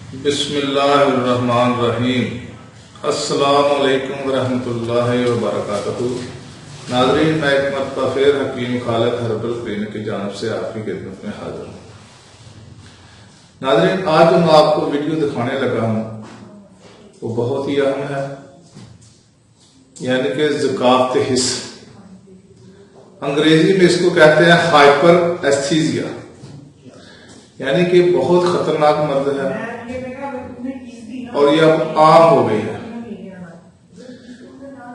بسم اللہ الرحمن الرحیم۔ السلام علیکم ورحمۃ اللہ وبرکاتہ۔ ناظرین، میں ایک مرتبہ پھر حکیم خالد ہربل کلینک کی جانب سے آپ کی خدمت میں حاضر ہوں۔ ناظرین، آج جو میں آپ کو ویڈیو دکھانے لگا ہوں وہ بہت ہی اہم ہے، یعنی کہ ذکاوت حس۔ انگریزی میں اس کو کہتے ہیں ہائپر ایستھیزیا، یعنی کہ بہت خطرناک مرض ہے اور یہ اب عام ہو گئی ہے۔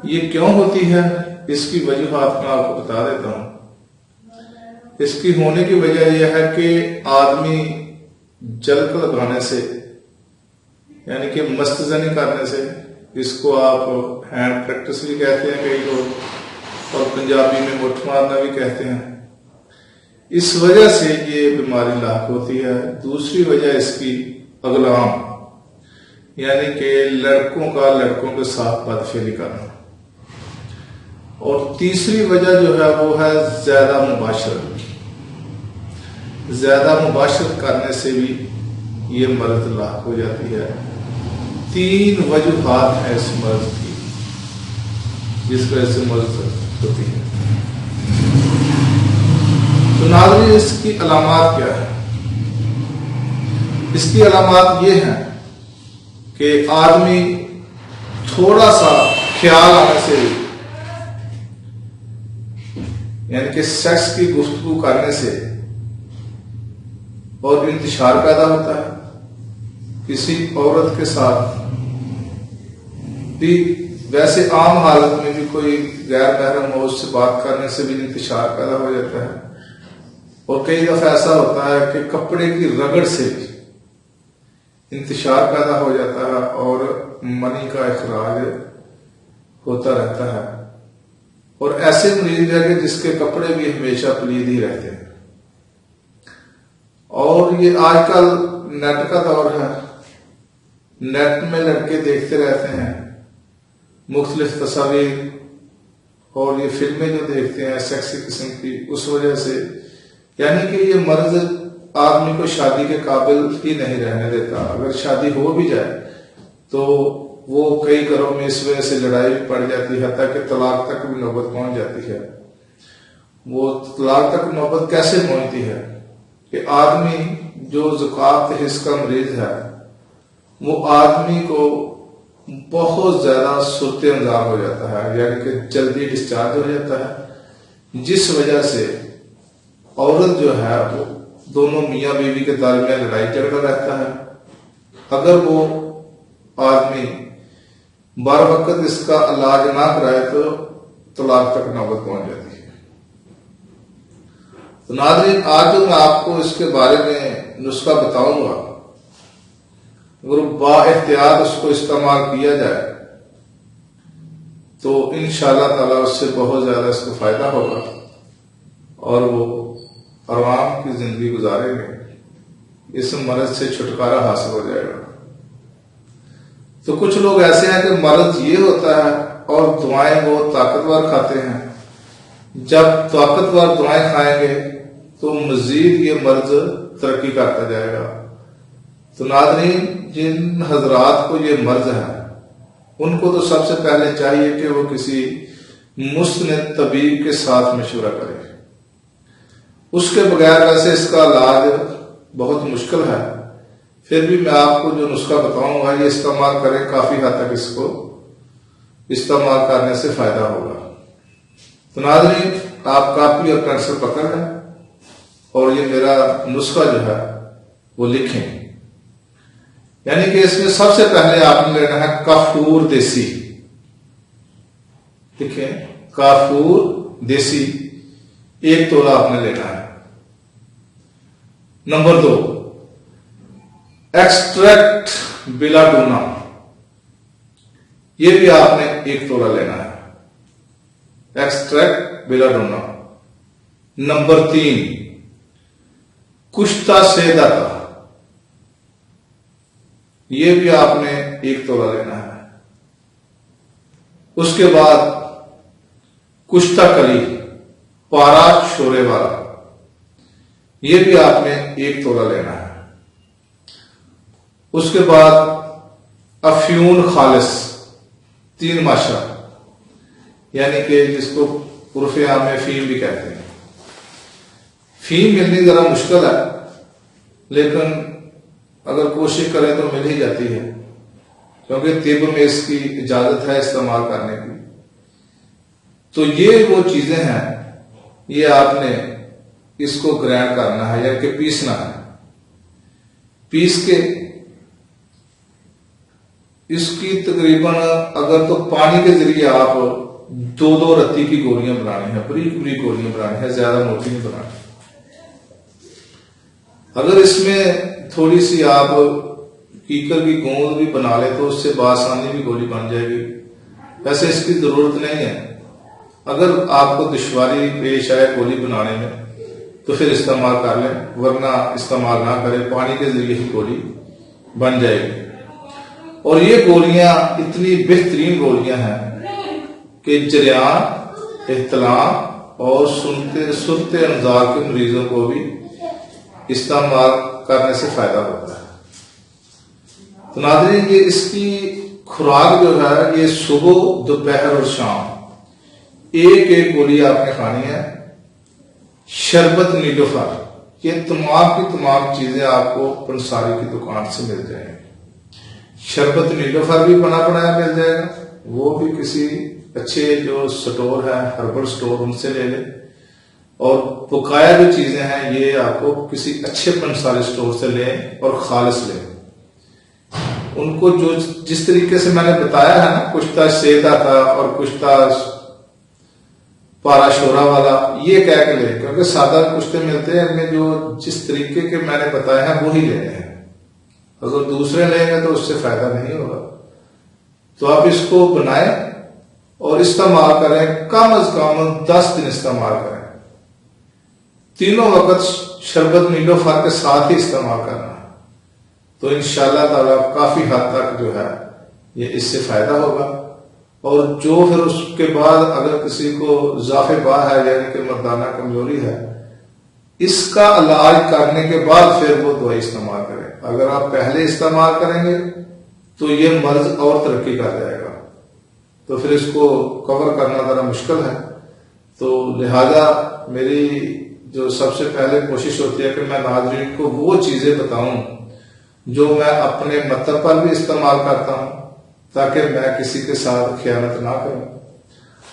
یہ کیوں ہوتی ہے، اس کی وجوہات میں آپ کو بتا دیتا ہوں۔ اس کی ہونے کی وجہ یہ ہے کہ آدمی جلک لگانے سے، یعنی کہ مست زنی کرنے سے، اس کو آپ ہینڈ پریکٹس بھی کہتے ہیں کئی لوگ، اور پنجابی میں مٹھ مارنا بھی کہتے ہیں، اس وجہ سے یہ بیماری لاحق ہوتی ہے۔ دوسری وجہ اس کی اغلام، یعنی کہ لڑکوں کا لڑکوں کے ساتھ بدفعلی کرنا، اور تیسری وجہ جو ہے وہ ہے زیادہ مباشرت۔ زیادہ مباشرت کرنے سے بھی یہ مرض لاحق ہو جاتی ہے۔ 3 وجوہات ہیں اس مرض کی جس وجہ سے مرض ہوتی ہے۔ تو ناظرین، اس کی علامات کیا ہے؟ اس کی علامات یہ ہیں کہ آدمی تھوڑا سا خیال آنے سے، یعنی کہ سیکس کی گفتگو کرنے سے اور انتشار پیدا ہوتا ہے۔ کسی عورت کے ساتھ بھی ویسے عام حالت میں بھی کوئی غیر محرم ہو، اس سے بات کرنے سے بھی انتشار پیدا ہو جاتا ہے، اور کئی دفعہ ایسا ہوتا ہے کہ کپڑے کی رگڑ سے بھی انتشار پیدا ہو جاتا ہے اور منی کا اخراج ہوتا رہتا ہے۔ اور ایسے مریض ہے کہ جس کے کپڑے بھی ہمیشہ پلید ہی رہتے ہیں۔ اور یہ آج کل نیٹ کا دور ہے، نیٹ میں لڑکے دیکھتے رہتے ہیں مختلف تصاویر، اور یہ فلمیں جو دیکھتے ہیں سیکسی قسم کی، اس وجہ سے یعنی کہ یہ مرض آدمی کو شادی کے قابل ہی نہیں رہنے دیتا۔ اگر شادی ہو بھی جائے تو وہ کئی گھروں میں اس وجہ سے لڑائی بھی پڑ جاتی ہے، حتیٰ کہ طلاق تک بھی نوبت پہنچ جاتی ہے۔ وہ طلاق تک نوبت کیسے پہنچتی ہے کہ آدمی جو ذکاوت حس کا مریض ہے، وہ آدمی کو بہت زیادہ سست انظار ہو جاتا ہے، یعنی کہ جلدی ڈسچارج ہو جاتا ہے، جس وجہ سے عورت جو ہے وہ دونوں میاں بیوی کے درمیان لڑائی جھگڑا رہتا ہے۔ اگر وہ آدمی بار وقت اس کا علاج نہ کرائے تو طلاق تک نوبت پہنچ جاتی ہے۔ تو ناظرین، آج جو میں آپ کو اس کے بارے میں نسخہ بتاؤں گا، اگر با احتیاط اس کو استعمال کیا جائے تو انشاءاللہ تعالی اس سے بہت زیادہ اس کو فائدہ ہوگا، اور وہ آرام کی زندگی گزاریں گے، اس مرض سے چھٹکارا حاصل ہو جائے گا۔ تو کچھ لوگ ایسے ہیں کہ مرض یہ ہوتا ہے اور دعائیں وہ طاقتور کھاتے ہیں۔ جب طاقتور دعائیں کھائیں گے تو مزید یہ مرض ترقی کرتا جائے گا۔ تو ناظرین، جن حضرات کو یہ مرض ہے ان کو تو سب سے پہلے چاہیے کہ وہ کسی مستند طبیب کے ساتھ مشورہ کریں۔ اس کے بغیر ویسے اس کا علاج بہت مشکل ہے، پھر بھی میں آپ کو جو نسخہ بتاؤں گا یہ استعمال کریں، کافی حد تک اس کو استعمال کرنے سے فائدہ ہوگا۔ تو ناظرین، آپ کاپی اور پینسل پکڑ لیں اور یہ میرا نسخہ جو ہے وہ لکھیں۔ یعنی کہ اس میں سب سے پہلے آپ نے لینا ہے کافور دیسی، لکھیں کافور دیسی، 1 تولہ آپ نے لینا ہے۔ نمبر 2، ایکسٹریکٹ بیلاڈونا، یہ بھی آپ نے 1 تولہ لینا ہے، ایکسٹریکٹ بیلاڈونا۔ نمبر 3، کشتا سیدہ کا، یہ بھی آپ نے 1 تولہ لینا ہے۔ اس کے بعد کشتا کلی، پارا شورے والا، یہ بھی آپ نے 1 تولہ لینا ہے۔ اس کے بعد افیون خالص 3 ماشا، یعنی کہ جس کو عرف عام میں فیم بھی کہتے ہیں۔ فیم ملنی ذرا مشکل ہے، لیکن اگر کوشش کریں تو مل ہی جاتی ہے، کیونکہ طب میں اس کی اجازت ہے استعمال کرنے کی۔ تو یہ وہ چیزیں ہیں، یہ آپ نے اس کو گرائنڈ کرنا ہے، یعنی کہ پیسنا ہے۔ پیس کے اس کی تقریباً اگر تو پانی کے ذریعے آپ 2 رتی کی گولیاں بنانی ہیں، بریک بریک گولیاں بنانی ہیں، زیادہ موٹی نہیں بنانی۔ اگر اس میں تھوڑی سی آپ کیکر کی گوند بھی بنا لیں تو اس سے بآسانی بھی گولی بن جائے گی، ویسے اس کی ضرورت نہیں ہے۔ اگر آپ کو دشواری پیش آئے گولی بنانے میں تو پھر استعمال کر لیں، ورنہ استعمال نہ کریں، پانی کے ذریعے ہی گولی بن جائے گی۔ اور یہ گولیاں اتنی بہترین گولیاں ہیں کہ جریان، احتلام اور سنتے انظار کے مریضوں کو بھی استعمال کرنے سے فائدہ ہوتا ہے۔ تو ناظرین، یہ اس کی خوراک جو ہے یہ صبح، دوپہر اور شام ایک گولی آپ نے کھانی ہے۔ شربت نیلوفر، یہ تمام کی تمام چیزیں آپ کو پنساری کی دکان سے مل جائیں گی۔ شربت نیلوفر بھی بنا بنایا مل جائے گا، وہ بھی کسی اچھے جو سٹور ہے، ہربل سٹور، ان سے لے لیں۔ اور بقایا جو چیزیں ہیں یہ آپ کو کسی اچھے پنساری سٹور سے لیں اور خالص لیں۔ ان کو جو جس طریقے سے میں نے بتایا ہے نا، کچھ تھا سیدھا تھا اور کچھ تھا پارا شورا والا، یہ کہہ کے لیں، کیونکہ سادہ کشتے ملتے ہیں، ان میں جو جس طریقے کے میں نے بتایا ہے وہی لینے ہیں۔ اگر دوسرے لیں گے تو اس سے فائدہ نہیں ہوگا۔ تو آپ اس کو بنائیں اور استعمال کریں، کم از کم 10 دن استعمال کریں۔ تینوں وقت شربت نیلوفر کے ساتھ ہی استعمال کرنا ہے، تو انشاءاللہ تعالی کافی حد تک جو ہے یہ اس سے فائدہ ہوگا۔ اور جو پھر اس کے بعد اگر کسی کو اضافے باہ ہے، یعنی کہ مردانہ کمزوری ہے، اس کا علاج کرنے کے بعد پھر وہ دوائی استعمال کریں۔ اگر آپ پہلے استعمال کریں گے تو یہ مرض اور ترقی کر جائے گا، تو پھر اس کو کور کرنا ذرا مشکل ہے۔ تو لہذا میری جو سب سے پہلے کوشش ہوتی ہے کہ میں ناظرین کو وہ چیزیں بتاؤں جو میں اپنے مطلب پر بھی استعمال کرتا ہوں، تاکہ میں کسی کے ساتھ خیانت نہ کروں،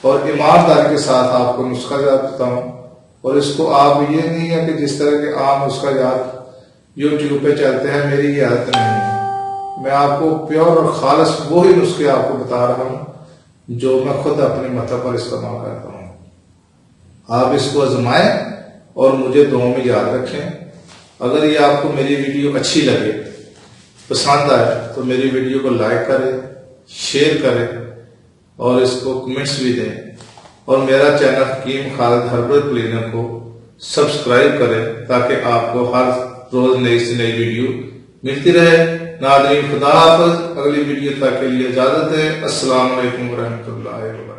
اور ایمانداری کے ساتھ آپ کو نسخہ جات بتاؤں۔ اور اس کو آپ یہ نہیں ہے کہ جس طرح کے عام نسخہ جات یوٹیوب پہ چلتے ہیں، میری یہ عادت نہیں ہے۔ میں آپ کو پیور اور خالص وہی نسخے آپ کو بتا رہا ہوں جو میں خود اپنے مطلب پر استعمال کرتا ہوں۔ آپ اس کو آزمائیں اور مجھے دعاؤں میں یاد رکھیں۔ اگر یہ آپ کو میری ویڈیو اچھی لگے، پسند آئے، تو میری ویڈیو کو لائک کریں، شیئر کریں اور اس کو کمنٹس بھی دیں، اور میرا چینل حکیم خالد ہربل کلینک کو سبسکرائب کریں تاکہ آپ کو ہر روز نئی سے نئی ویڈیو ملتی رہے۔ ناظرین، خدا حافظ، اگلی ویڈیو تک کے لیے اجازت ہے۔ السلام علیکم ورحمۃ اللہ وبرکاتہ۔